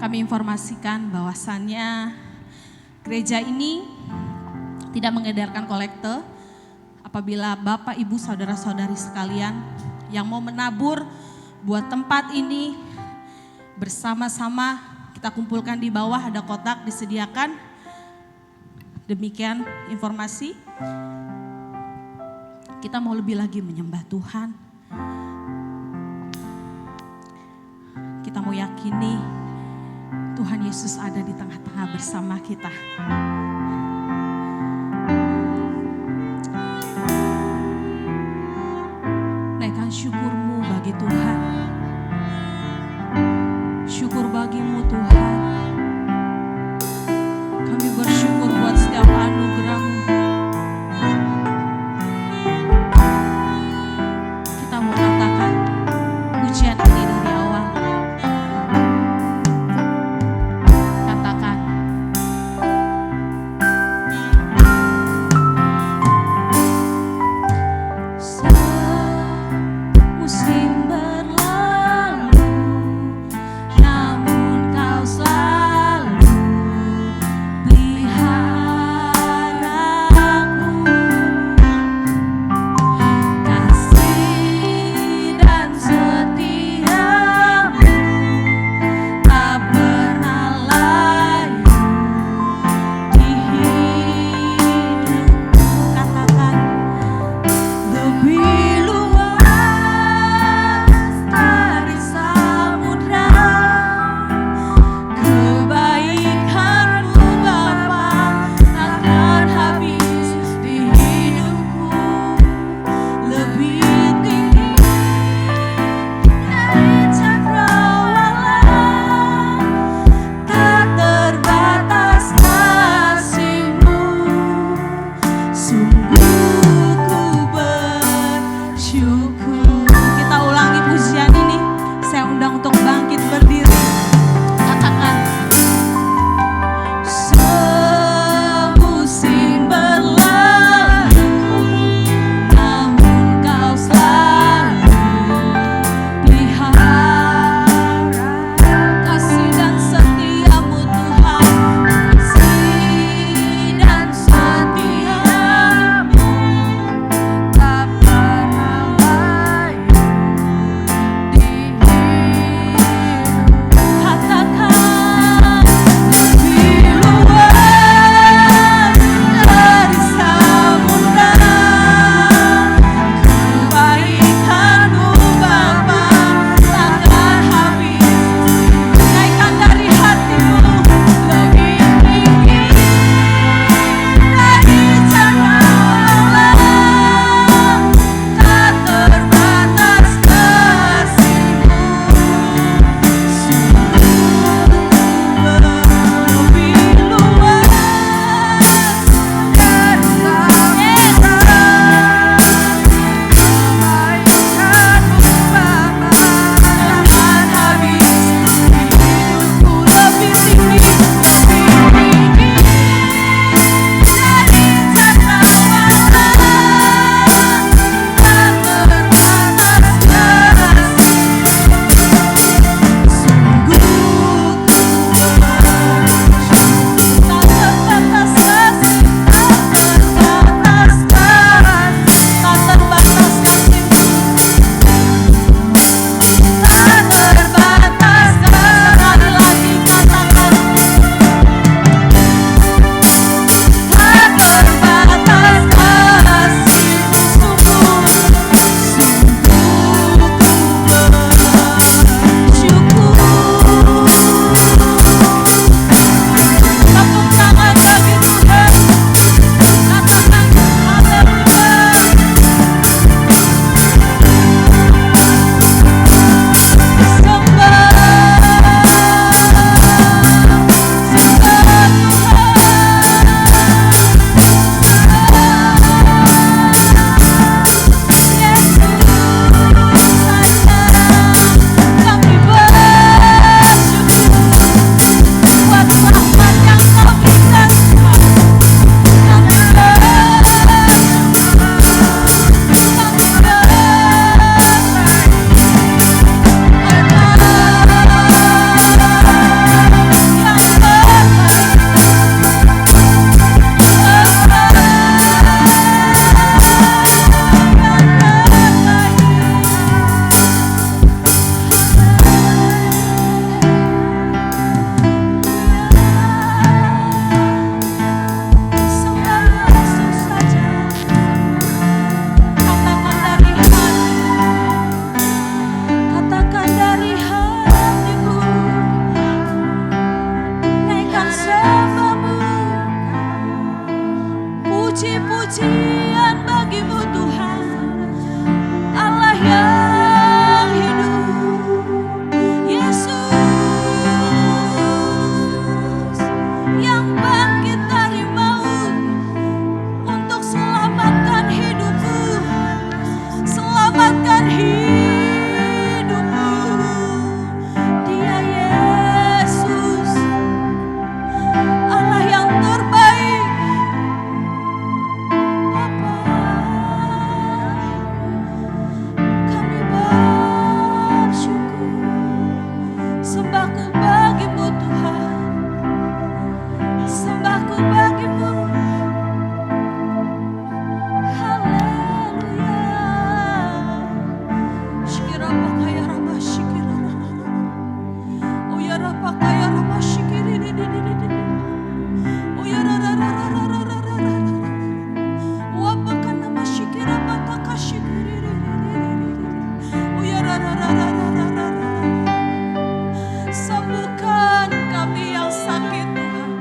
kami informasikan bahwasannya gereja ini tidak mengedarkan kolekte. Apabila Bapak, Ibu, Saudara-saudari sekalian yang mau menabur buat tempat ini, bersama-sama kita kumpulkan di bawah, ada kotak disediakan. Demikian informasi. Kita mau lebih lagi menyembah Tuhan. Kita mau yakini Tuhan Yesus ada di tengah-tengah bersama kita. Naikkan syukurmu bagi Tuhan. Syukur bagimu Tuhan. Kami bersyukur buat setiap anugerah-Mu. Kita mau katakan pujian ini dari awal. Katakan. Musim berlalu, namun Kau selalu peliharaku. Kasih dan setiamu tak pernah layu di hidupku. Katakan lebih luas Sembuhkan kami yang sakit Tuhan.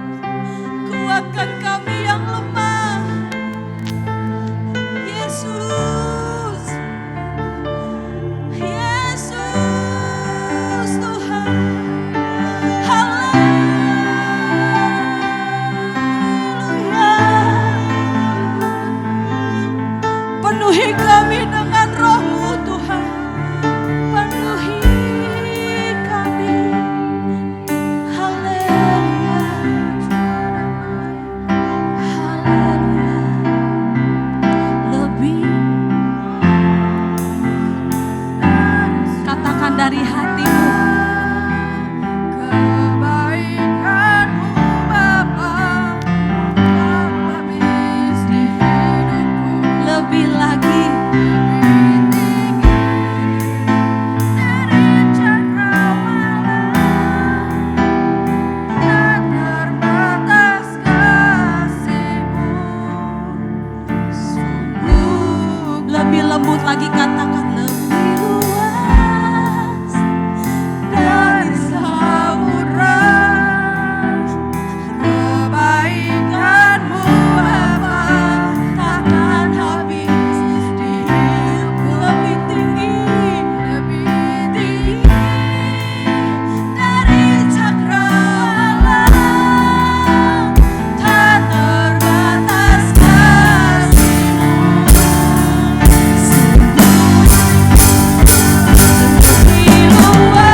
Kuatkan kami yang lemah. Yesus. Yesus Tuhan. Haleluya. Penuhi kami dengan roh-Mu Tuhan. Penuhi kami. Haleluya. Haleluya. Lebih. Katakan dari hatimu. Kebaikan-Mu Bapa, habis di hidupku. Lebih lagi. Dari cakrawala, tak terbatas kasih-Mu. Sungguh Lebih lembut lagi, katakan lebih luas dari samudra. kebaikan-Mu Bapa, Takkan habis di hidupku. Lebih tinggi, lebih tinggi dari cakrawala, tak terbatas kasih-Mu. Lebih luas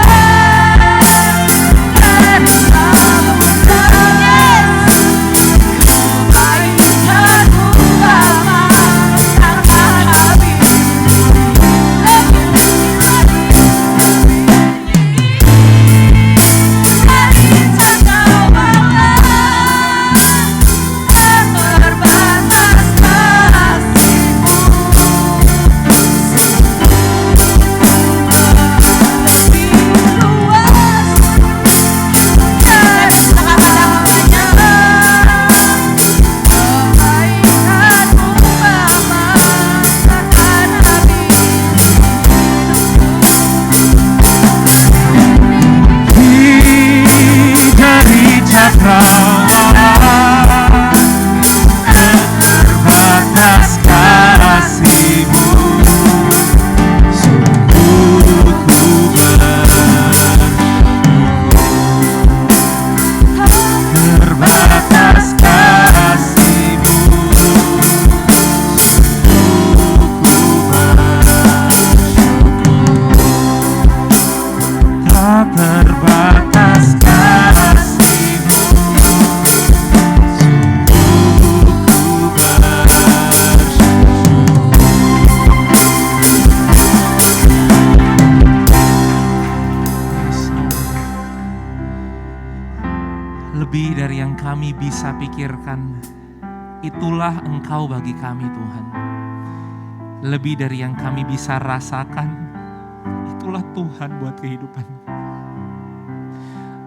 dari samudra. Kebaikan-Mu Bapa, takkan habis. Dari cakrawala, tak terbatas kasih-Mu. Lebih luas dari samudra. kebaikan-Mu Bapa, takkan habis. Dari cakrawala terbatas kasih-Mu, sungguh ku terbatas kasih-Mu, tak terbatas kasih-Mu, sungguh ku lebih dari yang kami bisa pikirkan, itulah Engkau bagi kami Tuhan. Lebih dari yang kami bisa rasakan, itulah Tuhan buat kehidupan.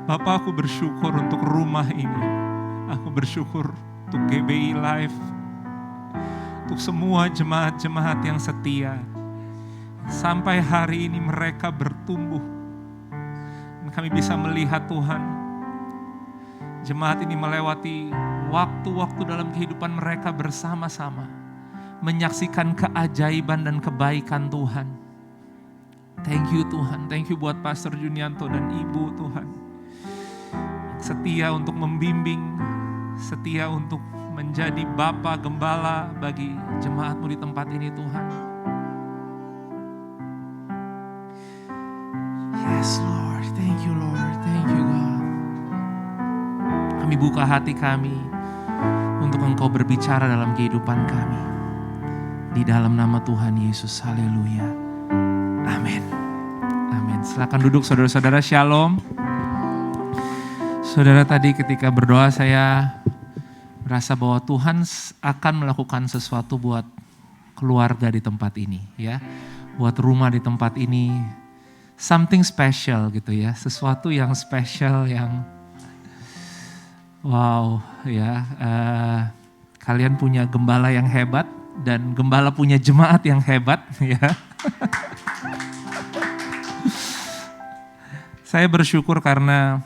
Bapak, aku bersyukur untuk rumah ini. Aku bersyukur untuk GBI Live, untuk semua jemaat-jemaat yang setia. Sampai hari ini mereka bertumbuh. Dan kami bisa melihat Tuhan, jemaat ini melewati waktu-waktu dalam kehidupan mereka bersama-sama, menyaksikan keajaiban dan kebaikan Tuhan. Thank you Tuhan, thank you buat Pastor Junianto dan Ibu Tuhan. Setia untuk membimbing, setia untuk menjadi Bapa Gembala bagi jemaat-Mu di tempat ini Tuhan. Yes Lord, thank you Lord, thank you God. Kami buka hati kami untuk Engkau berbicara dalam kehidupan kami. Di dalam nama Tuhan Yesus, haleluya. Amin. Amin. Silakan duduk saudara-saudara, shalom. Saudara, tadi ketika berdoa saya merasa bahwa Tuhan akan melakukan sesuatu buat keluarga di tempat ini ya. Buat rumah di tempat ini. Something special gitu ya. Sesuatu yang special yang wow ya. Kalian punya gembala yang hebat dan gembala punya jemaat yang hebat ya. Saya bersyukur karena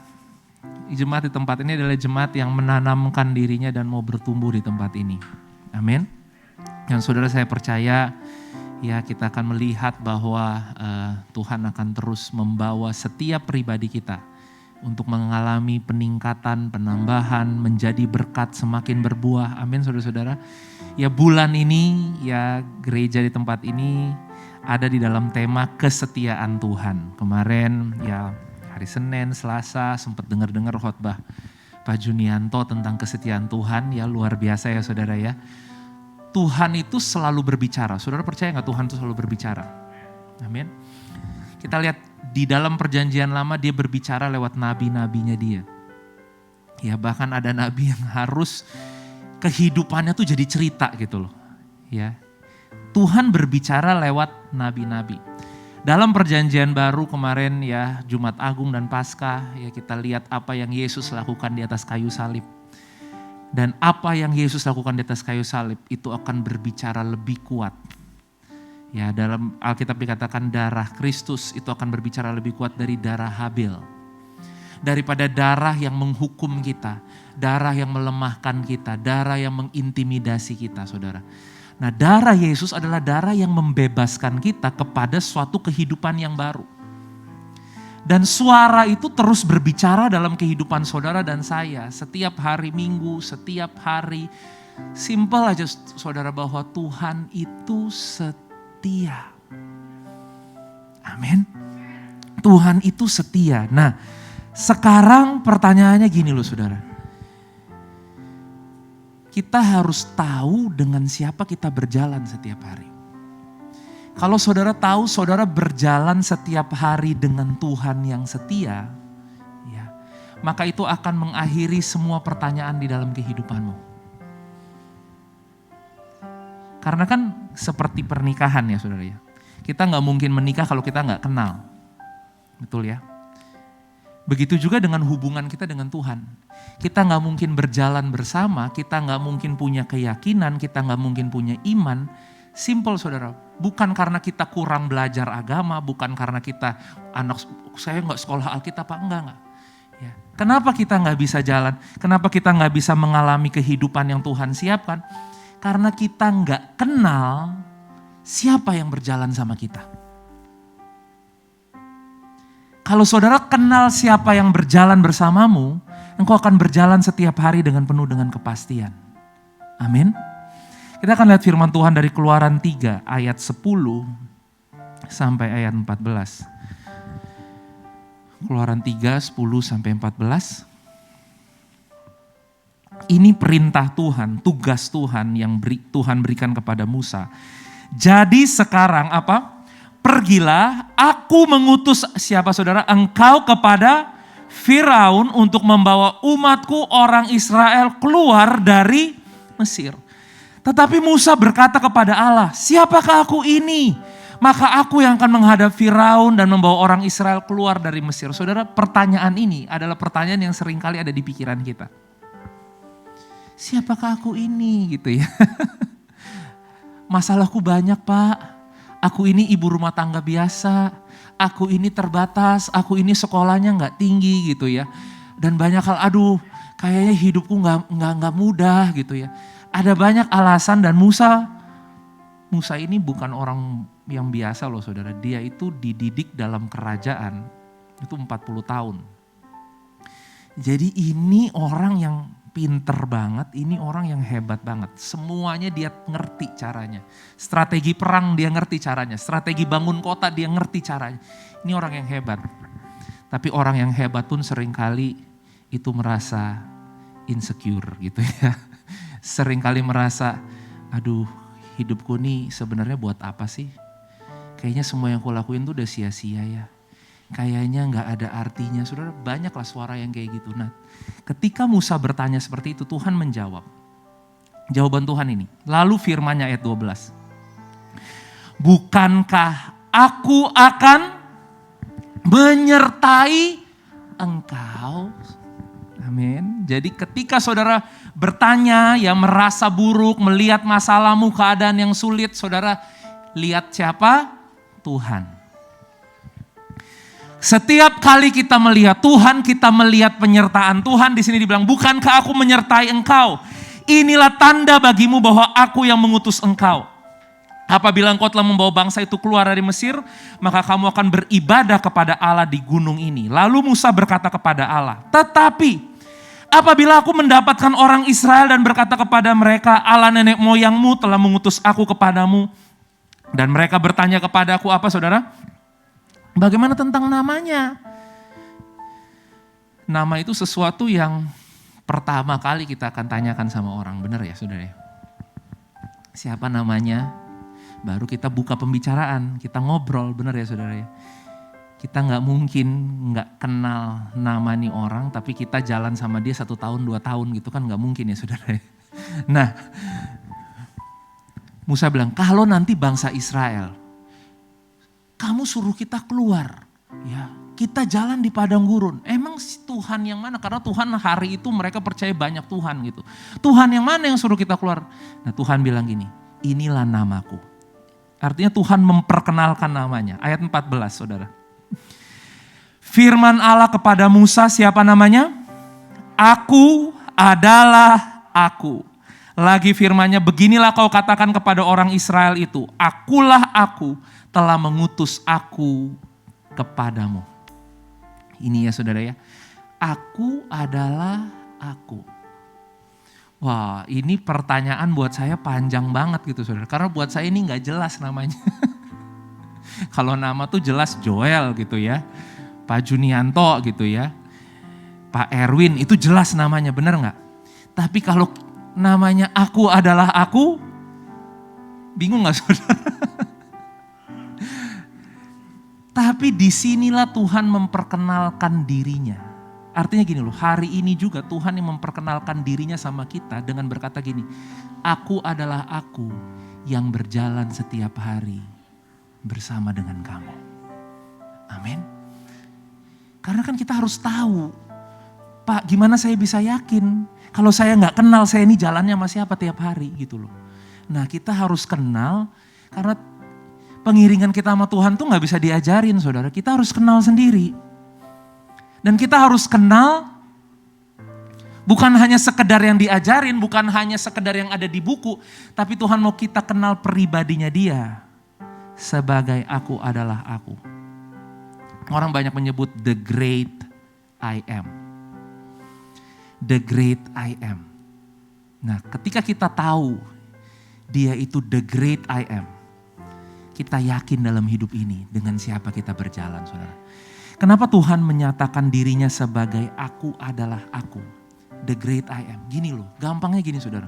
jemaat di tempat ini adalah jemaat yang menanamkan dirinya dan mau bertumbuh di tempat ini. Amin. Dan saudara, saya percaya ya kita akan melihat bahwa Tuhan akan terus membawa setiap pribadi kita untuk mengalami peningkatan, penambahan, menjadi berkat, semakin berbuah. Amin saudara-saudara. Ya bulan ini ya gereja di tempat ini ada di dalam tema kesetiaan Tuhan. Kemarin ya hari Senin, Selasa sempat dengar-dengar khotbah Pak Junianto tentang kesetiaan Tuhan. Ya luar biasa ya saudara ya. Tuhan itu selalu berbicara. Saudara percaya gak Tuhan itu selalu berbicara? Amin. Kita lihat di dalam perjanjian lama dia berbicara lewat nabi-nabinya dia. Ya bahkan ada nabi yang harus kehidupannya tuh jadi cerita gitu loh. Ya. Tuhan berbicara lewat nabi-nabi. Dalam perjanjian baru kemarin ya Jumat Agung dan Paskah ya kita lihat apa yang Yesus lakukan di atas kayu salib. Dan apa yang Yesus lakukan di atas kayu salib itu akan berbicara lebih kuat. Ya dalam Alkitab dikatakan darah Kristus itu akan berbicara lebih kuat dari darah Habel. Daripada darah yang menghukum kita, darah yang melemahkan kita, darah yang mengintimidasi kita saudara. Nah darah Yesus adalah darah yang membebaskan kita kepada suatu kehidupan yang baru. Dan suara itu terus berbicara dalam kehidupan saudara dan saya. Setiap hari Minggu, setiap hari. Simpel aja saudara bahwa Tuhan itu setia. Amin. Tuhan itu setia. Nah sekarang pertanyaannya gini loh saudara. Kita harus tahu dengan siapa kita berjalan setiap hari. Kalau saudara tahu saudara berjalan setiap hari dengan Tuhan yang setia, ya, maka itu akan mengakhiri semua pertanyaan di dalam kehidupanmu. Karena kan seperti pernikahan ya saudara ya. Kita gak mungkin menikah kalau kita gak kenal. Betul ya? Begitu juga dengan hubungan kita dengan Tuhan. Kita gak mungkin berjalan bersama, kita gak mungkin punya keyakinan, kita gak mungkin punya iman. Simple saudara, bukan karena kita kurang belajar agama, bukan karena kita saya gak sekolah Alkitab apa enggak. Ya. Kenapa kita gak bisa jalan? Kenapa kita gak bisa mengalami kehidupan yang Tuhan siapkan? Karena kita gak kenal siapa yang berjalan sama kita. Kalau saudara kenal siapa yang berjalan bersamamu, engkau akan berjalan setiap hari dengan penuh dengan kepastian. Amin. Kita akan lihat firman Tuhan dari Keluaran 3 ayat 10 sampai ayat 14. Keluaran 3, 10 sampai 14. Ini perintah Tuhan, tugas Tuhan yang Tuhan berikan kepada Musa. Jadi sekarang apa? Pergilah, aku mengutus siapa saudara? Engkau kepada Firaun untuk membawa umatku orang Israel keluar dari Mesir. Tetapi Musa berkata kepada Allah, siapakah aku ini? Maka aku yang akan menghadap Firaun dan membawa orang Israel keluar dari Mesir. Saudara, pertanyaan ini adalah pertanyaan yang seringkali ada di pikiran kita. Siapakah aku ini gitu ya? Masalahku banyak Pak. Aku ini ibu rumah tangga biasa, aku ini terbatas, aku ini sekolahnya gak tinggi gitu ya. Dan banyak hal, aduh kayaknya hidupku gak mudah gitu ya. Ada banyak alasan dan Musa ini bukan orang yang biasa loh saudara. Dia itu dididik dalam kerajaan, itu 40 tahun. Jadi ini orang yang pinter banget, ini orang yang hebat banget. Semuanya dia ngerti caranya. Strategi perang dia ngerti caranya. Strategi bangun kota dia ngerti caranya. Ini orang yang hebat. Tapi orang yang hebat pun seringkali itu merasa insecure gitu ya. Seringkali merasa, aduh hidupku nih sebenarnya buat apa sih? Kayaknya semua yang aku lakuin tuh udah sia-sia ya. Kayaknya gak ada artinya. Saudara, banyaklah suara yang kayak gitu. Nah, ketika Musa bertanya seperti itu, Tuhan menjawab. Jawaban Tuhan ini. Lalu firman-Nya ayat 12. Bukankah aku akan menyertai engkau? Amin. Jadi ketika saudara bertanya, ya merasa buruk, melihat masalahmu, keadaan yang sulit, saudara lihat siapa? Tuhan. Setiap kali kita melihat Tuhan, kita melihat penyertaan Tuhan. Di sini dibilang, bukankah aku menyertai engkau? Inilah tanda bagimu bahwa aku yang mengutus engkau. Apabila engkau telah membawa bangsa itu keluar dari Mesir, maka kamu akan beribadah kepada Allah di gunung ini. Lalu Musa berkata kepada Allah, tetapi apabila aku mendapatkan orang Israel dan berkata kepada mereka, Allah nenek moyangmu telah mengutus aku kepadamu. Dan mereka bertanya kepada aku apa saudara? Bagaimana tentang namanya? Nama itu sesuatu yang pertama kali kita akan tanyakan sama orang. Benar ya saudara? Siapa namanya? Baru kita buka pembicaraan, kita ngobrol. Benar ya saudara? Kita gak mungkin gak kenal nama nih orang, tapi kita jalan sama dia 1 tahun, 2 tahun gitu kan gak mungkin ya saudara. Nah, Musa bilang, kalau nanti bangsa Israel, kamu suruh kita keluar, ya kita jalan di padang gurun. Emang Tuhan yang mana? Karena Tuhan hari itu mereka percaya banyak Tuhan gitu. Tuhan yang mana yang suruh kita keluar? Nah Tuhan bilang gini, inilah namaku. Artinya Tuhan memperkenalkan namanya. Ayat 14 saudara. Firman Allah kepada Musa, siapa namanya? Aku adalah aku. Lagi firmannya, beginilah kau katakan kepada orang Israel itu, akulah aku telah mengutus aku kepadamu. Ini ya saudara ya, aku adalah aku. Wah ini pertanyaan buat saya panjang banget gitu saudara, karena buat saya ini gak jelas namanya. Kalau nama tuh jelas Joel gitu ya, Pak Junianto gitu ya, Pak Erwin itu jelas namanya, benar gak? Tapi kalau namanya aku adalah aku, bingung gak saudara? Tapi disinilah Tuhan memperkenalkan dirinya. Artinya gini loh, hari ini juga Tuhan yang memperkenalkan dirinya sama kita dengan berkata gini, aku adalah aku yang berjalan setiap hari bersama dengan kamu. Amin. Karena kan kita harus tahu, Pak gimana saya bisa yakin kalau saya gak kenal saya ini jalannya sama siapa tiap hari gitu loh. Nah kita harus kenal karena pengiringan kita sama Tuhan tuh gak bisa diajarin saudara. Kita harus kenal sendiri. Dan kita harus kenal bukan hanya sekedar yang diajarin, bukan hanya sekedar yang ada di buku. Tapi Tuhan mau kita kenal pribadinya dia. Sebagai aku adalah aku. Orang banyak menyebut the great I am. The great I am. Nah ketika kita tahu dia itu the great I am. Kita yakin dalam hidup ini dengan siapa kita berjalan saudara. Kenapa Tuhan menyatakan dirinya sebagai aku adalah aku. The great I am. Gini loh, gampangnya gini saudara.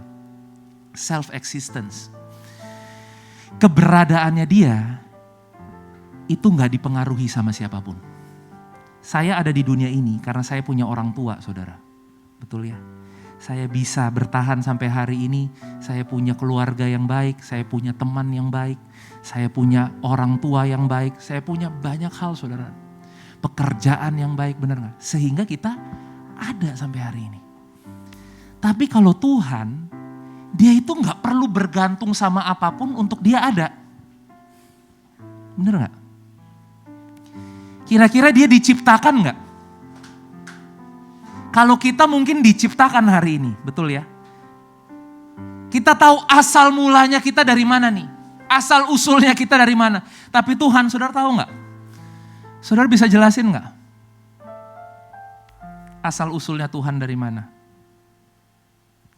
Self-existence. Keberadaannya dia itu gak dipengaruhi sama siapapun. Saya ada di dunia ini karena saya punya orang tua saudara. Betul ya? Saya bisa bertahan sampai hari ini, saya punya keluarga yang baik, saya punya teman yang baik, saya punya orang tua yang baik, saya punya banyak hal saudara. Pekerjaan yang baik, benar gak? Sehingga kita ada sampai hari ini. Tapi kalau Tuhan, dia itu gak perlu bergantung sama apapun untuk dia ada. Benar gak? Kira-kira dia diciptakan gak? Kalau kita mungkin diciptakan hari ini, betul ya? Kita tahu asal mulanya kita dari mana nih? Asal usulnya kita dari mana? Tapi Tuhan, saudara tahu nggak? Saudara bisa jelasin nggak? Asal usulnya Tuhan dari mana?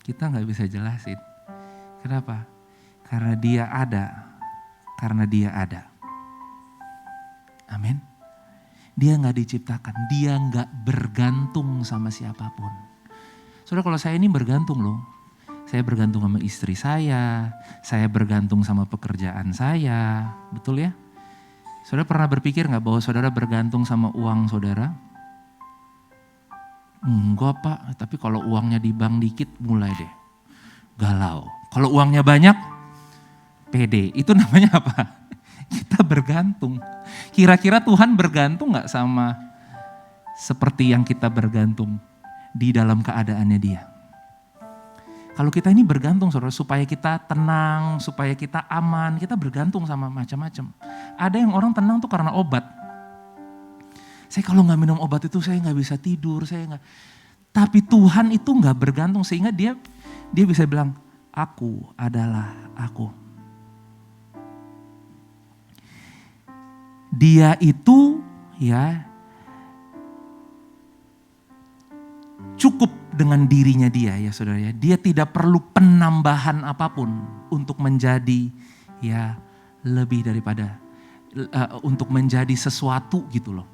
Kita nggak bisa jelasin. Kenapa? Karena dia ada. Karena dia ada. Amin. Dia gak diciptakan, dia gak bergantung sama siapapun. Saudara kalau saya ini bergantung loh. Saya bergantung sama istri saya bergantung sama pekerjaan saya. Betul ya? Saudara pernah berpikir gak bahwa saudara bergantung sama uang saudara? Enggak Pak, tapi kalau uangnya di bank dikit mulai deh. Galau. Kalau uangnya banyak, pede. Itu namanya apa? Kita bergantung. Kira-kira Tuhan bergantung gak sama seperti yang kita bergantung di dalam keadaannya dia? Kalau kita ini bergantung saudara, supaya kita tenang, supaya kita aman, kita bergantung sama macam-macam. Ada yang orang tenang tuh karena obat. Saya kalau nggak minum obat itu saya nggak bisa tidur, saya nggak. Tapi Tuhan itu nggak bergantung sehingga dia bisa bilang, aku adalah aku. Dia itu ya cukup dengan dirinya dia ya saudara ya. Dia tidak perlu penambahan apapun untuk menjadi ya lebih daripada untuk menjadi sesuatu gitu loh.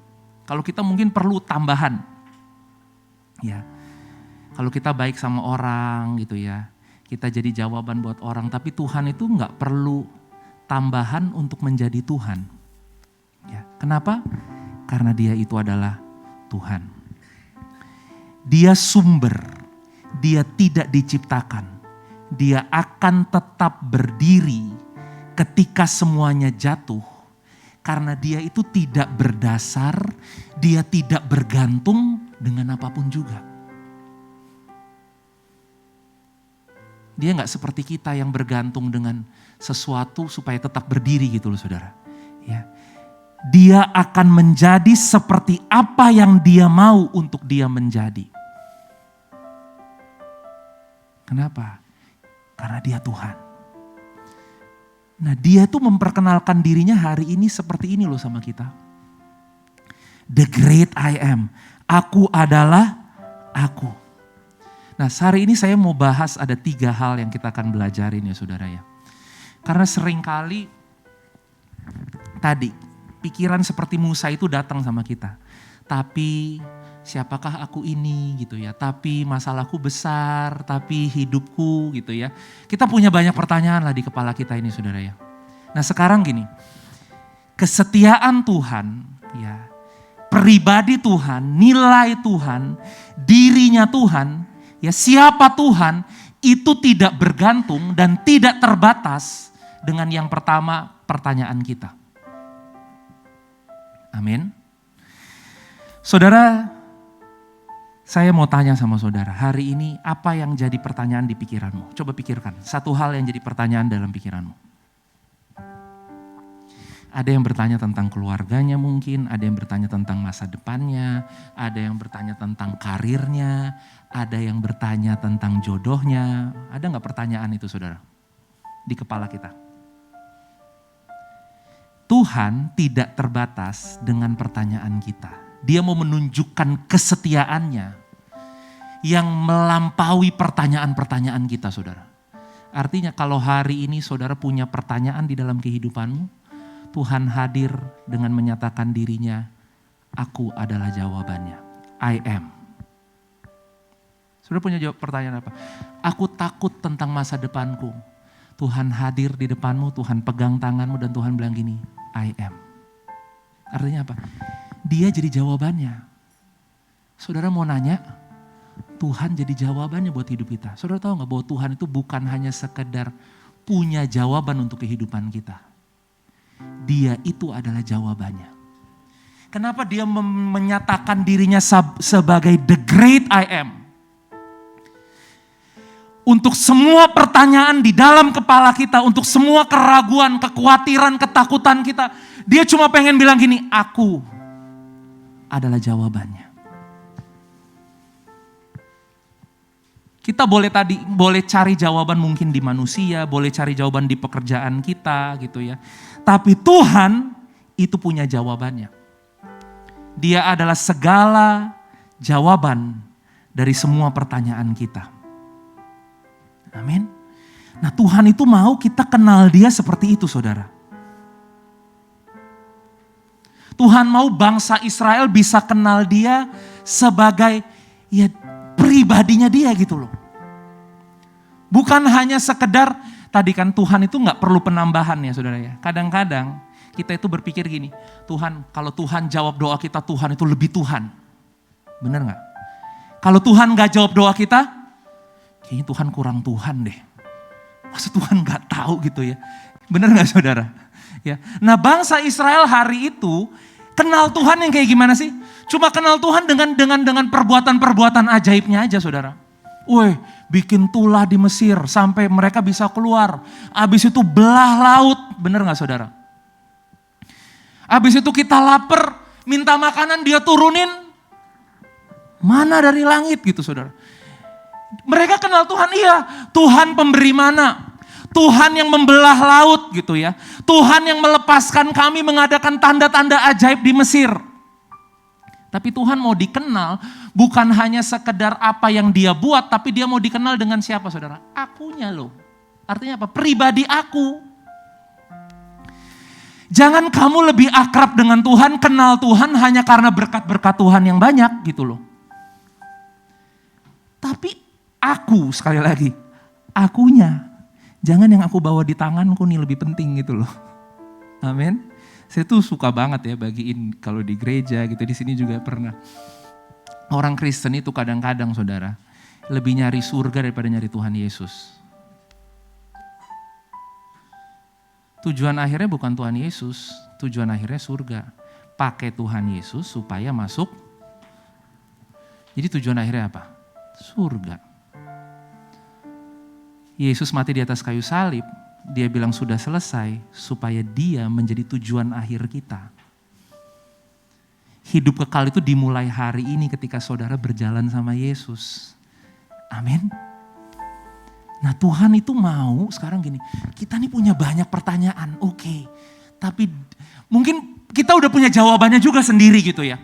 Kalau kita mungkin perlu tambahan ya. Kalau kita baik sama orang gitu ya, kita jadi jawaban buat orang. Tapi Tuhan itu nggak perlu tambahan untuk menjadi Tuhan. Ya, kenapa? Karena dia itu adalah Tuhan. Dia sumber, dia tidak diciptakan. Dia akan tetap berdiri ketika semuanya jatuh. Karena dia itu tidak berdasar, dia tidak bergantung dengan apapun juga. Dia gak seperti kita yang bergantung dengan sesuatu supaya tetap berdiri gitu loh saudara. Ya. Dia akan menjadi seperti apa yang dia mau untuk dia menjadi. Kenapa? Karena dia Tuhan. Nah dia tuh memperkenalkan dirinya hari ini seperti ini loh sama kita. The great I am. Aku adalah aku. Nah hari ini saya mau bahas ada 3 hal yang kita akan belajarin ya saudara ya. Karena seringkali tadi pikiran seperti Musa itu datang sama kita. Tapi siapakah aku ini gitu ya. Tapi masalahku besar, tapi hidupku gitu ya. Kita punya banyak pertanyaan lah di kepala kita ini saudara ya. Nah sekarang gini, kesetiaan Tuhan ya, pribadi Tuhan, nilai Tuhan, dirinya Tuhan, ya siapa Tuhan itu tidak bergantung dan tidak terbatas dengan yang pertama pertanyaan kita. Amin. Saudara, saya mau tanya sama saudara, hari ini apa yang jadi pertanyaan di pikiranmu? Coba pikirkan, satu hal yang jadi pertanyaan dalam pikiranmu. Ada yang bertanya tentang keluarganya mungkin, ada yang bertanya tentang masa depannya, ada yang bertanya tentang karirnya, ada yang bertanya tentang jodohnya. Ada gak pertanyaan itu saudara? Di kepala kita. Tuhan tidak terbatas dengan pertanyaan kita. Dia mau menunjukkan kesetiaannya yang melampaui pertanyaan-pertanyaan kita saudara. Artinya kalau hari ini saudara punya pertanyaan di dalam kehidupanmu, Tuhan hadir dengan menyatakan dirinya, aku adalah jawabannya. I am. Saudara punya pertanyaan apa? Aku takut tentang masa depanku. Tuhan hadir di depanmu, Tuhan pegang tanganmu dan Tuhan bilang gini, I am. Artinya apa? Dia jadi jawabannya. Saudara mau nanya, Tuhan jadi jawabannya buat hidup kita. Saudara tahu gak bahwa Tuhan itu bukan hanya sekedar punya jawaban untuk kehidupan kita. Dia itu adalah jawabannya. Kenapa dia menyatakan dirinya sebagai the great I am? Untuk semua pertanyaan di dalam kepala kita, untuk semua keraguan, kekhawatiran, ketakutan kita, dia cuma pengen bilang gini, aku adalah jawabannya. Kita boleh cari jawaban mungkin di manusia, boleh cari jawaban di pekerjaan kita gitu ya. Tapi Tuhan itu punya jawabannya. Dia adalah segala jawaban dari semua pertanyaan kita. Amin. Nah Tuhan itu mau kita kenal dia seperti itu saudara. Tuhan mau bangsa Israel bisa kenal dia sebagai ya pribadinya dia gitu loh. Bukan hanya sekedar, tadi kan Tuhan itu gak perlu penambahan ya saudara ya. Kadang-kadang kita itu berpikir gini, Tuhan kalau Tuhan jawab doa kita, Tuhan itu lebih Tuhan. Benar gak? Kalau Tuhan gak jawab doa kita, kayaknya Tuhan kurang Tuhan deh. Masa Tuhan gak tahu gitu ya. Benar gak saudara? Ya. Nah bangsa Israel hari itu kenal Tuhan yang kayak gimana sih? Cuma kenal Tuhan dengan perbuatan-perbuatan ajaibnya aja saudara. Woi, bikin tulah di Mesir sampai mereka bisa keluar. Abis itu belah laut, bener gak saudara? Abis itu kita lapar, minta makanan dia turunin mana dari langit gitu saudara. Mereka kenal Tuhan, iya. Tuhan pemberi mana. Tuhan yang membelah laut gitu ya. Tuhan yang melepaskan kami mengadakan tanda-tanda ajaib di Mesir. Tapi Tuhan mau dikenal bukan hanya sekedar apa yang dia buat, tapi dia mau dikenal dengan siapa saudara? Akunya loh. Artinya apa? Pribadi aku. Jangan kamu lebih akrab dengan Tuhan, kenal Tuhan hanya karena berkat-berkat Tuhan yang banyak gitu loh. Tapi aku sekali lagi, akunya. Jangan yang aku bawa di tanganku nih lebih penting gitu loh. Amin. Saya tuh suka banget ya bagiin kalau di gereja gitu, di sini juga pernah. Orang Kristen itu kadang-kadang saudara, lebih nyari surga daripada nyari Tuhan Yesus. Tujuan akhirnya bukan Tuhan Yesus, tujuan akhirnya surga. Pakai Tuhan Yesus supaya masuk. Jadi tujuan akhirnya apa? Surga. Yesus mati di atas kayu salib, dia bilang sudah selesai supaya dia menjadi tujuan akhir kita. Hidup kekal itu dimulai hari ini ketika saudara berjalan sama Yesus. Amin. Nah Tuhan itu mau sekarang gini, kita nih punya banyak pertanyaan, oke. Tapi mungkin kita udah punya jawabannya juga sendiri gitu ya.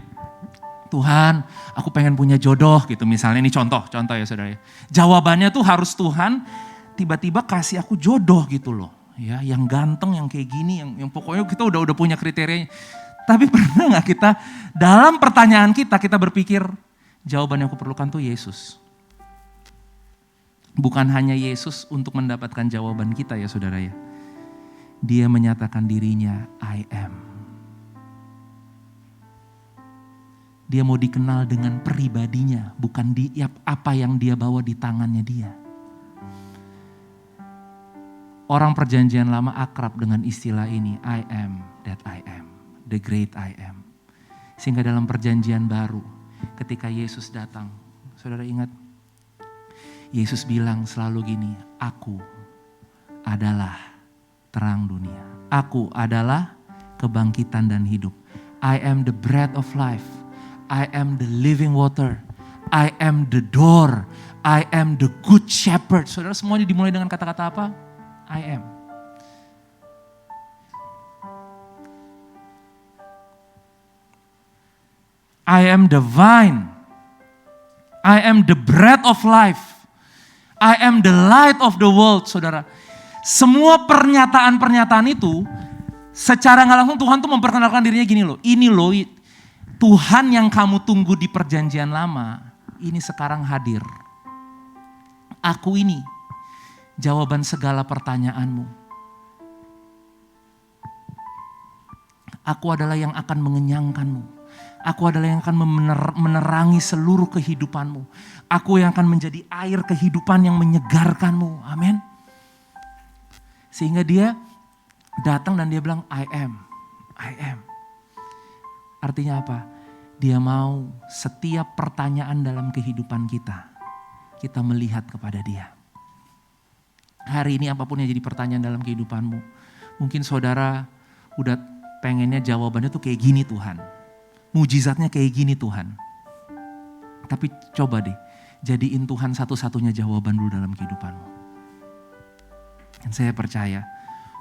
Tuhan, aku pengen punya jodoh gitu misalnya, ini contoh ya saudara ya. Jawabannya tuh harus Tuhan tiba-tiba kasih aku jodoh gitu loh. Ya, yang ganteng, yang kayak gini, yang pokoknya kita udah punya kriterianya. Tapi pernah gak kita dalam pertanyaan kita berpikir jawaban yang aku perlukan tuh Yesus. Bukan hanya Yesus untuk mendapatkan jawaban kita ya saudara ya. Dia menyatakan dirinya I am. Dia mau dikenal dengan pribadinya, bukan apa yang dia bawa di tangannya dia. Orang perjanjian lama akrab dengan istilah ini, I am that I am, the great I am. Sehingga dalam perjanjian baru, ketika Yesus datang, saudara ingat, Yesus bilang selalu gini, aku adalah terang dunia. Aku adalah kebangkitan dan hidup. I am the bread of life. I am the living water. I am the door. I am the good shepherd. Saudara semuanya dimulai dengan kata-kata apa? I am. I am the vine. I am the bread of life. I am the light of the world, saudara. Semua pernyataan-pernyataan itu secara nggak langsung Tuhan tuh memperkenalkan dirinya gini loh. Ini loh Tuhan yang kamu tunggu di perjanjian lama, ini sekarang hadir. Aku ini jawaban segala pertanyaanmu. Aku adalah yang akan mengenyangkanmu. Aku adalah yang akan menerangi seluruh kehidupanmu. Aku yang akan menjadi air kehidupan yang menyegarkanmu. Amin. Sehingga dia datang dan dia bilang I am. I am. Artinya apa? Dia mau setiap pertanyaan dalam kehidupan kita melihat kepada dia. Hari ini apapun yang jadi pertanyaan dalam kehidupanmu. Mungkin saudara udah pengennya jawabannya tuh kayak gini Tuhan. Mujizatnya kayak gini Tuhan. Tapi coba deh, jadiin Tuhan satu-satunya jawaban dulu dalam kehidupanmu. Dan saya percaya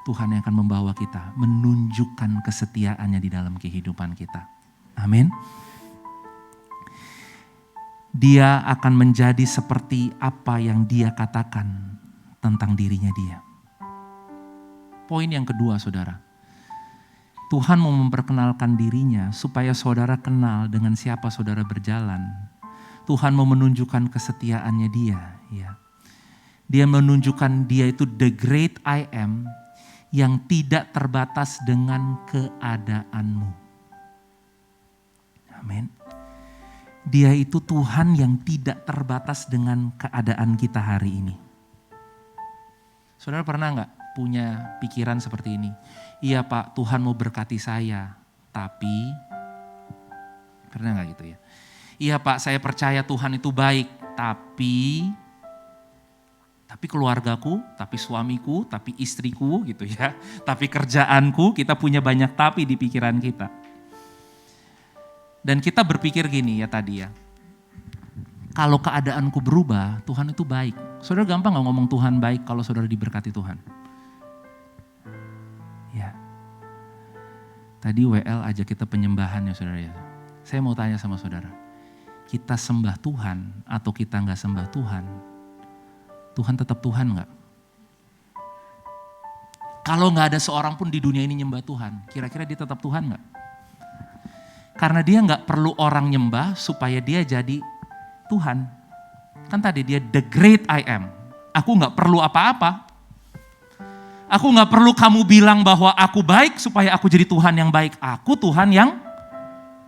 Tuhan yang akan membawa kita menunjukkan kesetiaannya di dalam kehidupan kita. Amin. Dia akan menjadi seperti apa yang dia katakan tentang dirinya dia. Poin yang kedua saudara. Tuhan mau memperkenalkan dirinya supaya saudara kenal dengan siapa saudara berjalan. Tuhan mau menunjukkan kesetiaannya dia. Ya. Dia menunjukkan dia itu the great I am yang tidak terbatas dengan keadaanmu. Amin. Dia itu Tuhan yang tidak terbatas dengan keadaan kita hari ini. Saudara pernah gak punya pikiran seperti ini? Iya Pak, Tuhan mau berkati saya, tapi pernah gak gitu ya? Iya Pak, saya percaya Tuhan itu baik, tapi keluargaku, tapi suamiku, tapi istriku gitu ya. Tapi kerjaanku, kita punya banyak tapi di pikiran kita. Dan kita berpikir gini ya tadi ya, kalau keadaanku berubah, Tuhan itu baik. Saudara gampang gak ngomong Tuhan baik kalau saudara diberkati Tuhan? Ya. Tadi WL ajak kita penyembahan ya saudara ya. Saya mau tanya sama saudara, kita sembah Tuhan atau kita gak sembah Tuhan, Tuhan tetap Tuhan gak? Kalau gak ada seorang pun di dunia ini nyembah Tuhan, kira-kira dia tetap Tuhan gak? Karena dia gak perlu orang nyembah supaya dia jadi Tuhan. Kan tadi dia the great I am. Aku gak perlu apa-apa. Aku gak perlu kamu bilang bahwa aku baik supaya aku jadi Tuhan yang baik. Aku Tuhan yang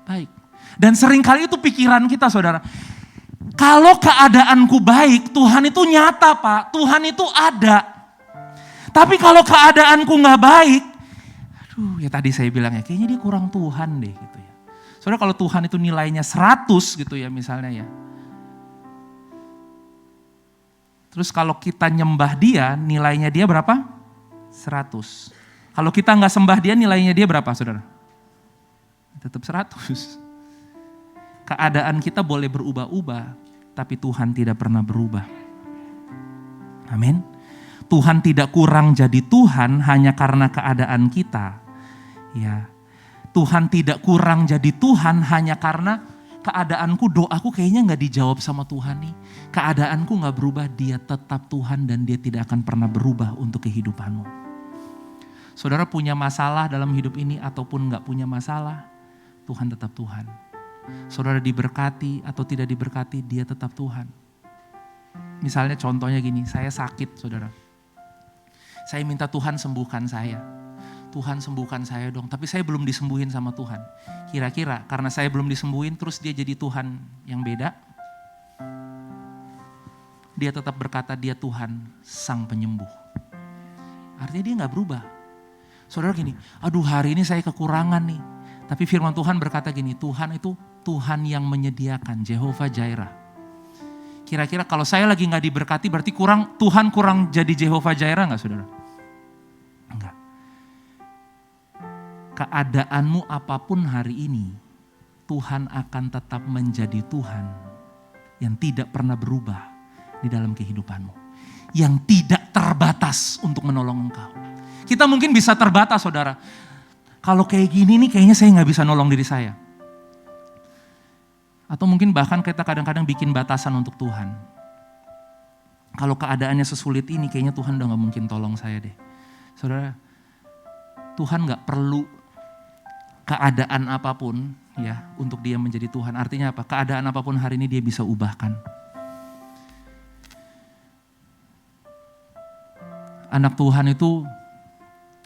baik. Dan seringkali itu pikiran kita saudara. Kalau keadaanku baik, Tuhan itu nyata Pak. Tuhan itu ada. Tapi kalau keadaanku gak baik, aduh ya tadi saya bilang ya, kayaknya dia kurang Tuhan deh gitu ya. Saudara kalau Tuhan itu nilainya 100 gitu ya misalnya ya. Terus kalau kita nyembah dia, nilainya dia berapa? 100. Kalau kita nggak sembah dia, nilainya dia berapa saudara? Tetap 100. Keadaan kita boleh berubah-ubah, tapi Tuhan tidak pernah berubah. Amin. Tuhan tidak kurang jadi Tuhan hanya karena keadaan kita. Ya. Tuhan tidak kurang jadi Tuhan hanya karena keadaanku, doaku kayaknya gak dijawab sama Tuhan nih. Keadaanku gak berubah, dia tetap Tuhan dan dia tidak akan pernah berubah untuk kehidupanmu. Saudara punya masalah dalam hidup ini ataupun gak punya masalah, Tuhan tetap Tuhan. Saudara diberkati atau tidak diberkati, dia tetap Tuhan. Misalnya contohnya gini, saya sakit saudara. Saya minta Tuhan sembuhkan saya. Tuhan sembuhkan saya dong, tapi saya belum disembuhin sama Tuhan. Kira-kira karena saya belum disembuhin terus dia jadi Tuhan yang beda? Dia tetap berkata dia Tuhan sang penyembuh. Artinya dia gak berubah. Saudara gini, aduh hari ini saya kekurangan nih. Tapi firman Tuhan berkata gini, Tuhan itu Tuhan yang menyediakan, Jehovah Jireh. Kira-kira kalau saya lagi gak diberkati berarti Tuhan kurang jadi Jehovah Jireh gak saudara? Enggak. Keadaanmu apapun hari ini, Tuhan akan tetap menjadi Tuhan yang tidak pernah berubah di dalam kehidupanmu. Yang tidak terbatas untuk menolong engkau. Kita mungkin bisa terbatas saudara. Kalau kayak gini nih kayaknya saya gak bisa nolong diri saya. Atau mungkin bahkan kita kadang-kadang bikin batasan untuk Tuhan. Kalau keadaannya sesulit ini kayaknya Tuhan udah gak mungkin tolong saya deh. Saudara, Tuhan gak perlu keadaan apapun ya untuk dia menjadi Tuhan. Artinya apa? Keadaan apapun hari ini dia bisa ubahkan. Anak Tuhan itu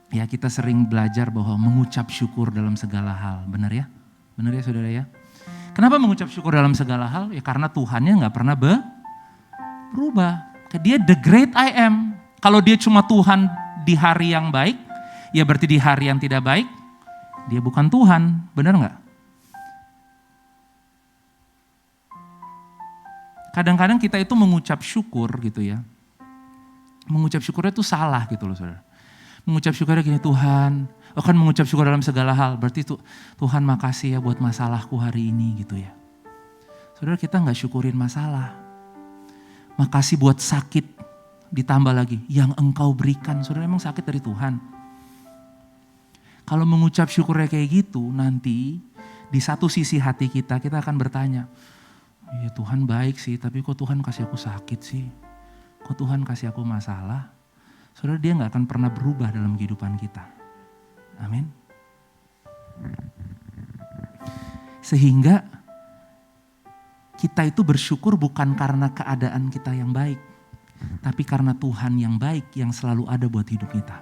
ya kita sering belajar bahwa mengucap syukur dalam segala hal. Benar ya? Benar ya saudara ya? Kenapa mengucap syukur dalam segala hal? Ya karena Tuhannya gak pernah berubah. Dia the great I am. Kalau dia cuma Tuhan di hari yang baik, ya berarti di hari yang tidak baik, dia bukan Tuhan, benar gak? Kadang-kadang kita itu mengucap syukur gitu ya. Mengucap syukurnya itu salah gitu loh saudara. Mengucap syukurnya gini, Tuhan, kan mengucap syukur dalam segala hal. Berarti Tuhan makasih ya buat masalahku hari ini gitu ya. Saudara kita gak syukurin masalah. Makasih buat sakit, ditambah lagi yang engkau berikan. Saudara emang sakit dari Tuhan. Kalau mengucap syukurnya kayak gitu, nanti di satu sisi hati kita akan bertanya, ya Tuhan baik sih, tapi kok Tuhan kasih aku sakit sih? Kok Tuhan kasih aku masalah? Saudara dia gak akan pernah berubah dalam kehidupan kita. Amin. Sehingga kita itu bersyukur bukan karena keadaan kita yang baik, tapi karena Tuhan yang baik yang selalu ada buat hidup kita.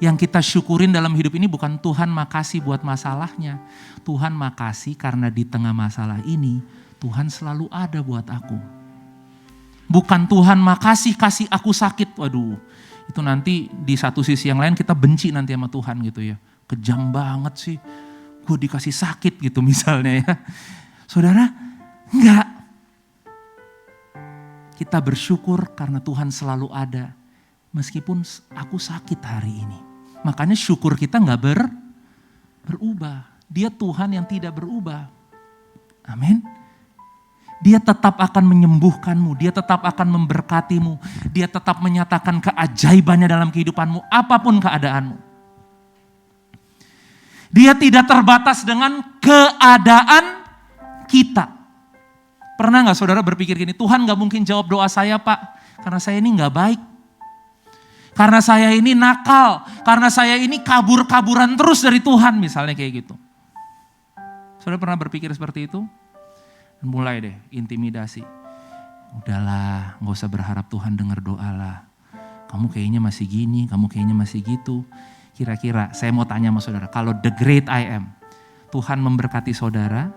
Yang kita syukurin dalam hidup ini bukan Tuhan makasih buat masalahnya. Tuhan makasih karena di tengah masalah ini Tuhan selalu ada buat aku. Bukan Tuhan makasih kasih aku sakit. Waduh, itu nanti di satu sisi yang lain kita benci nanti sama Tuhan gitu ya. Kejam banget sih, gue dikasih sakit gitu misalnya ya. Saudara, enggak. Kita bersyukur karena Tuhan selalu ada. Meskipun aku sakit hari ini. Makanya syukur kita gak berubah. Dia Tuhan yang tidak berubah. Amin. Dia tetap akan menyembuhkanmu, dia tetap akan memberkatimu, dia tetap menyatakan keajaibannya dalam kehidupanmu, apapun keadaanmu. Dia tidak terbatas dengan keadaan kita. Pernah gak saudara berpikir gini, Tuhan gak mungkin jawab doa saya Pak, karena saya ini gak baik. Karena saya ini nakal, karena saya ini kabur-kaburan terus dari Tuhan, misalnya kayak gitu. Saudara pernah berpikir seperti itu? Mulai deh intimidasi. Udahlah, gak usah berharap Tuhan dengar doa lah. Kamu kayaknya masih gini, kamu kayaknya masih gitu. Kira-kira saya mau tanya sama saudara, kalau the great I am, Tuhan memberkati saudara,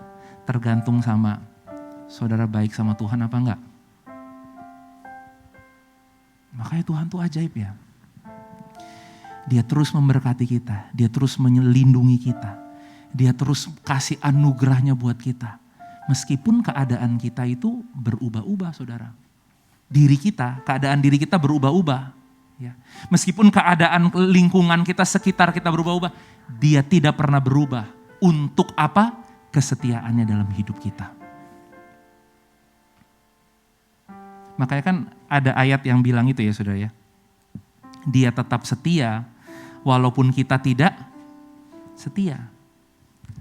tergantung sama saudara baik sama Tuhan apa enggak? Makanya Tuhan tuh ajaib ya. Dia terus memberkati kita, dia terus melindungi kita. Dia terus kasih anugerahnya buat kita. Meskipun keadaan kita itu berubah-ubah saudara. Keadaan diri kita berubah-ubah. Ya. Meskipun keadaan lingkungan kita, sekitar kita berubah-ubah. Dia tidak pernah berubah. Untuk apa? Kesetiaannya dalam hidup kita. Makanya kan ada ayat yang bilang itu ya saudara ya. Dia tetap setia walaupun kita tidak setia.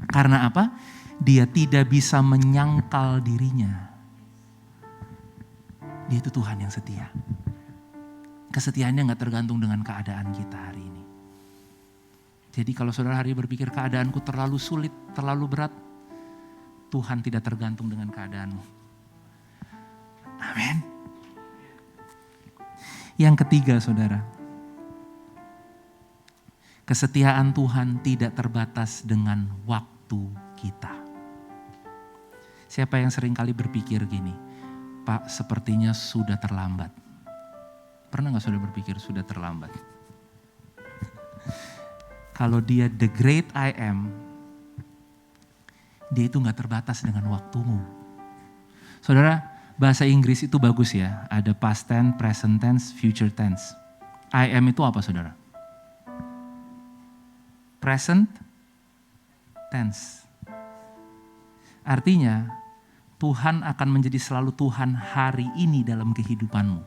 Karena apa? Dia tidak bisa menyangkal dirinya. Dia itu Tuhan yang setia. Kesetiaannya gak tergantung dengan keadaan kita hari ini. Jadi kalau saudara hari ini berpikir keadaanku terlalu sulit, terlalu berat. Tuhan tidak tergantung dengan keadaanmu. Amin. Yang ketiga saudara. Kesetiaan Tuhan tidak terbatas dengan waktu kita. Siapa yang sering kali berpikir gini, Pak sepertinya sudah terlambat. Pernah gak saudara berpikir sudah terlambat? Kalau dia the great I am, dia itu gak terbatas dengan waktumu. Saudara, bahasa Inggris itu bagus ya, ada past tense, present tense, future tense. I am itu apa saudara? Present tense. Artinya, Tuhan akan menjadi selalu Tuhan hari ini dalam kehidupanmu.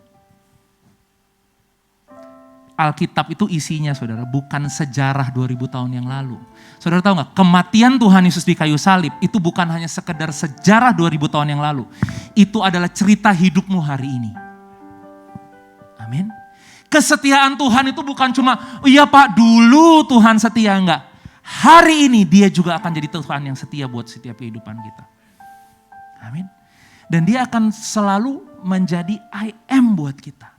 Alkitab itu isinya saudara, bukan sejarah 2000 tahun yang lalu. Saudara tahu gak, kematian Tuhan Yesus di kayu salib itu bukan hanya sekedar sejarah 2000 tahun yang lalu. Itu adalah cerita hidupmu hari ini. Amin. Kesetiaan Tuhan itu bukan cuma, oh iya Pak dulu Tuhan setia, enggak. Hari ini dia juga akan jadi Tuhan yang setia buat setiap kehidupan kita. Amin. Dan dia akan selalu menjadi I am buat kita.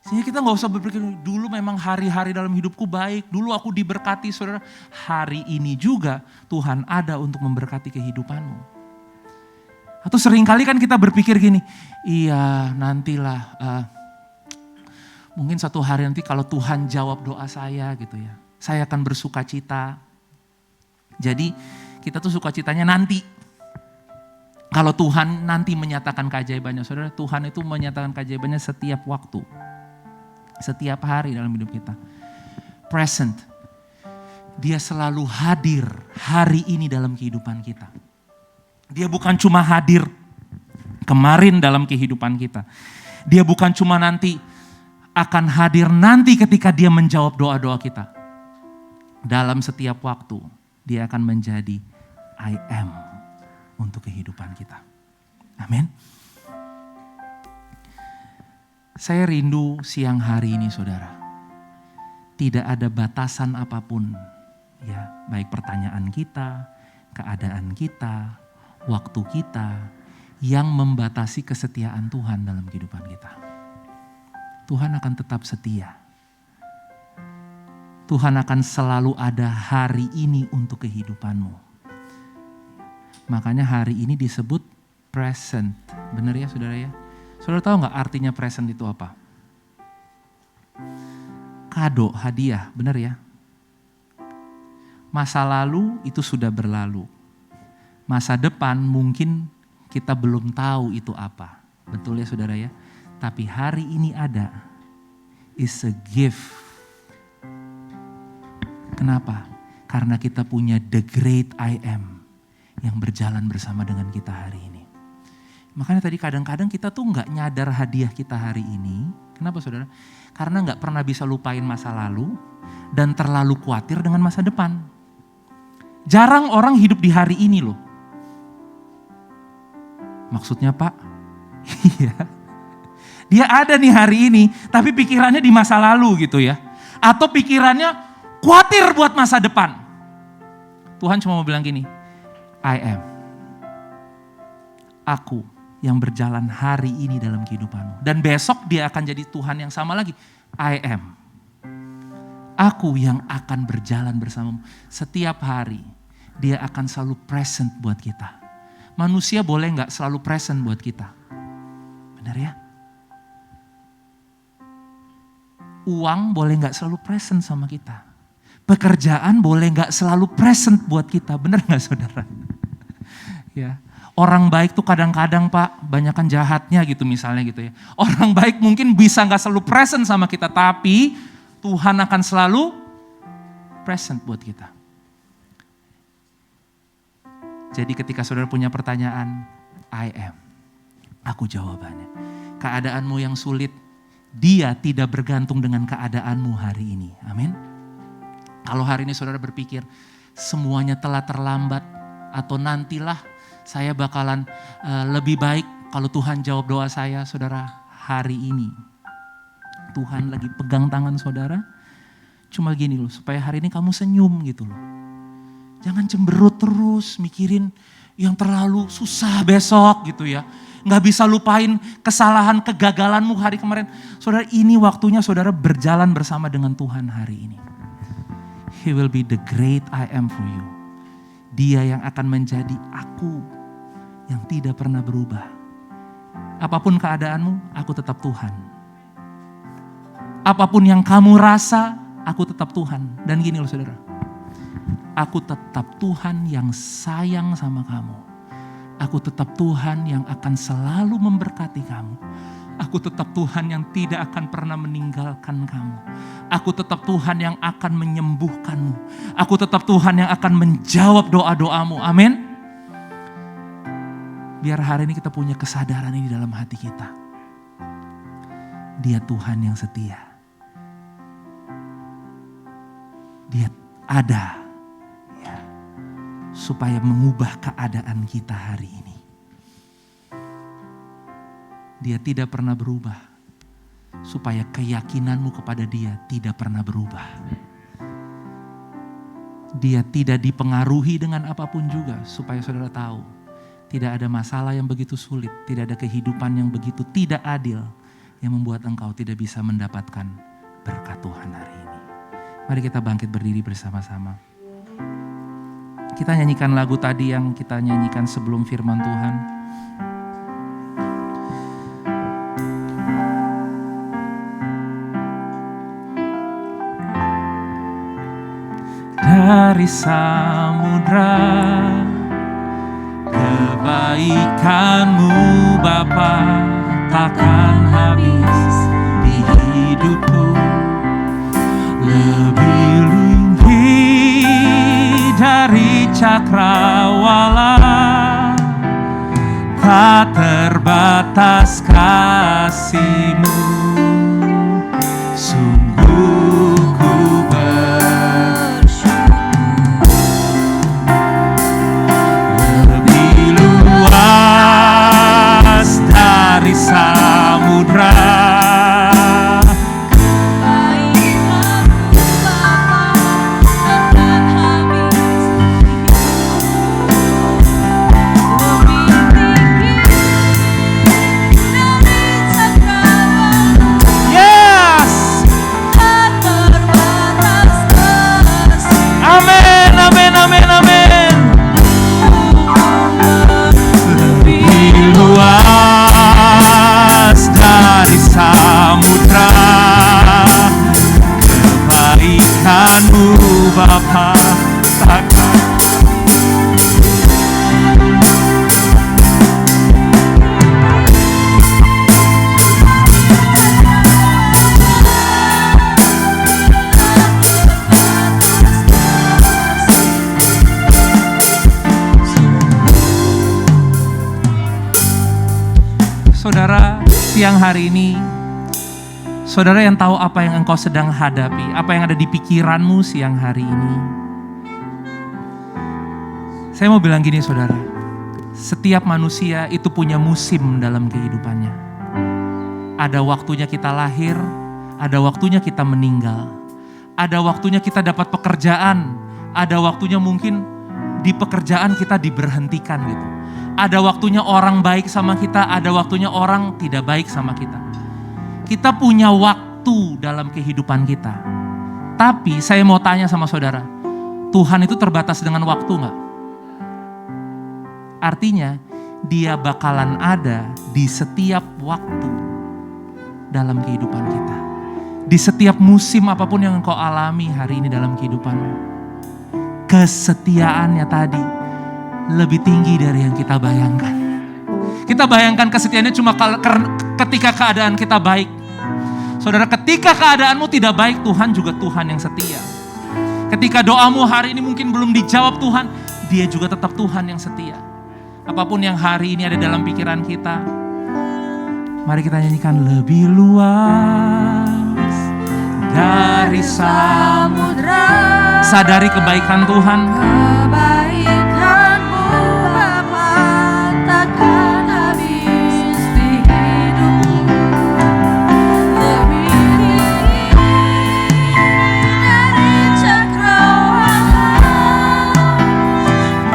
Sehingga kita gak usah berpikir, dulu memang hari-hari dalam hidupku baik, dulu aku diberkati saudara. Hari ini juga Tuhan ada untuk memberkati kehidupanmu. Atau seringkali kan kita berpikir gini, iya nantilah, mungkin suatu hari nanti kalau Tuhan jawab doa saya gitu ya. Saya akan bersuka cita. Jadi kita tuh sukacitanya nanti. Kalau Tuhan nanti menyatakan keajaibannya, saudara, Tuhan itu menyatakan keajaibannya setiap waktu. Setiap hari dalam hidup kita. Present. Dia selalu hadir hari ini dalam kehidupan kita. Dia bukan cuma hadir kemarin dalam kehidupan kita. Dia bukan cuma nanti akan hadir nanti ketika dia menjawab doa-doa kita. Dalam setiap waktu dia akan menjadi I am untuk kehidupan kita. Amin. Saya rindu siang hari ini saudara. Tidak ada batasan apapun. Ya, baik pertanyaan kita, keadaan kita, waktu kita yang membatasi kesetiaan Tuhan dalam kehidupan kita. Tuhan akan tetap setia. Tuhan akan selalu ada hari ini untuk kehidupanmu. Makanya hari ini disebut present. Benar ya saudara ya? Saudara tahu gak artinya present itu apa? Kado, hadiah, benar ya? Masa lalu itu sudah berlalu. Masa depan mungkin kita belum tahu itu apa. Betul ya saudara ya? Tapi hari ini ada. Is a gift. Kenapa? Karena kita punya the great I am. yang berjalan bersama dengan kita hari ini. Makanya tadi kadang-kadang kita tuh gak nyadar hadiah kita hari ini. Kenapa saudara? Karena gak pernah bisa lupain masa lalu dan terlalu khawatir dengan masa depan. Jarang orang hidup di hari ini loh. Maksudnya Pak? Iya. Dia ada nih hari ini, tapi pikirannya di masa lalu gitu ya. Atau pikirannya khawatir buat masa depan. Tuhan cuma mau bilang gini, I am. Aku yang berjalan hari ini dalam kehidupanmu. Dan besok dia akan jadi Tuhan yang sama lagi. I am. Aku yang akan berjalan bersamamu. Setiap hari dia akan selalu present buat kita. Manusia boleh gak selalu present buat kita? Benar ya? Uang boleh gak selalu present sama kita. Pekerjaan boleh gak selalu present buat kita. Benar gak saudara? Ya. Orang baik tuh kadang-kadang Pak, banyakan jahatnya gitu misalnya gitu ya. Orang baik mungkin bisa gak selalu present sama kita. Tapi Tuhan akan selalu present buat kita. Jadi ketika saudara punya pertanyaan, I am. Aku jawabannya. Keadaanmu yang sulit, Dia tidak bergantung dengan keadaanmu hari ini. Amin. Kalau hari ini saudara berpikir semuanya telah terlambat atau nantilah saya bakalan lebih baik kalau Tuhan jawab doa saya, saudara, hari ini Tuhan lagi pegang tangan saudara. Cuma gini loh, supaya hari ini kamu senyum gitu loh. Jangan cemberut terus mikirin yang terlalu susah besok gitu ya. Gak bisa lupain kesalahan, kegagalanmu hari kemarin. Saudara, ini waktunya saudara berjalan bersama dengan Tuhan hari ini. He will be the great I am for you. Dia yang akan menjadi aku yang tidak pernah berubah. Apapun keadaanmu, aku tetap Tuhan. Apapun yang kamu rasa, aku tetap Tuhan. Dan gini loh saudara, aku tetap Tuhan yang sayang sama kamu. Aku tetap Tuhan yang akan selalu memberkati kamu. Aku tetap Tuhan yang tidak akan pernah meninggalkan kamu. Aku tetap Tuhan yang akan menyembuhkanmu. Aku tetap Tuhan yang akan menjawab doa-doamu. Amin. Biar hari ini kita punya kesadaran ini dalam hati kita. Dia Tuhan yang setia. Dia ada ya, supaya mengubah keadaan kita hari ini. Dia tidak pernah berubah, supaya keyakinanmu kepada Dia tidak pernah berubah. Dia tidak dipengaruhi dengan apapun juga, supaya saudara tahu, tidak ada masalah yang begitu sulit, tidak ada kehidupan yang begitu tidak adil, yang membuat engkau tidak bisa mendapatkan berkat Tuhan hari ini. Mari kita bangkit berdiri bersama-sama. Kita nyanyikan lagu tadi yang kita nyanyikan sebelum firman Tuhan. Dari samudra kebaikan-Mu Bapa takkan habis di hidupku, lebih tinggi dari cakrawala, tak terbatas kasih-Mu. Sungguh ku lebih luas dari samudra. Saudara, siang hari ini, saudara yang tahu apa yang engkau sedang hadapi, apa yang ada di pikiranmu siang hari ini. Saya mau bilang gini saudara, setiap manusia itu punya musim dalam kehidupannya. Ada waktunya kita lahir, ada waktunya kita meninggal. Ada waktunya kita dapat pekerjaan, ada waktunya mungkin di pekerjaan kita diberhentikan gitu. Ada waktunya orang baik sama kita, ada waktunya orang tidak baik sama kita. Kita punya waktu dalam kehidupan kita. Tapi saya mau tanya sama saudara, Tuhan itu terbatas dengan waktu gak? Artinya dia bakalan ada di setiap waktu dalam kehidupan kita. Di setiap musim apapun yang engkau alami hari ini dalam kehidupanmu. Kesetiaannya tadi lebih tinggi dari yang kita bayangkan. Kita bayangkan kesetiaannya cuma ketika keadaan kita baik. Saudara, ketika keadaanmu tidak baik, Tuhan juga Tuhan yang setia. Ketika doamu hari ini mungkin belum dijawab Tuhan, Dia juga tetap Tuhan yang setia. Apapun yang hari ini ada dalam pikiran kita, mari kita nyanyikan lebih luas dari samudra. Sadari kebaikan Tuhan. Kebaikan-Mu Bapa takkan habis di hidupku. Lebih tinggi dari cakrawala,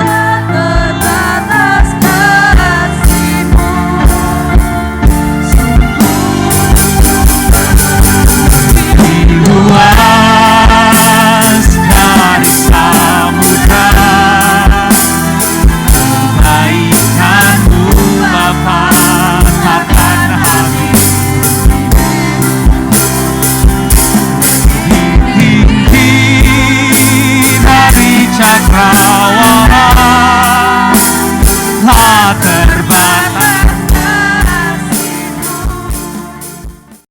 tak terbatas kasih-Mu. Lebih luas dari samudra, kebaikan-Mu Bapa takkan habis. Tinggi dari cakrawala, tak terbatas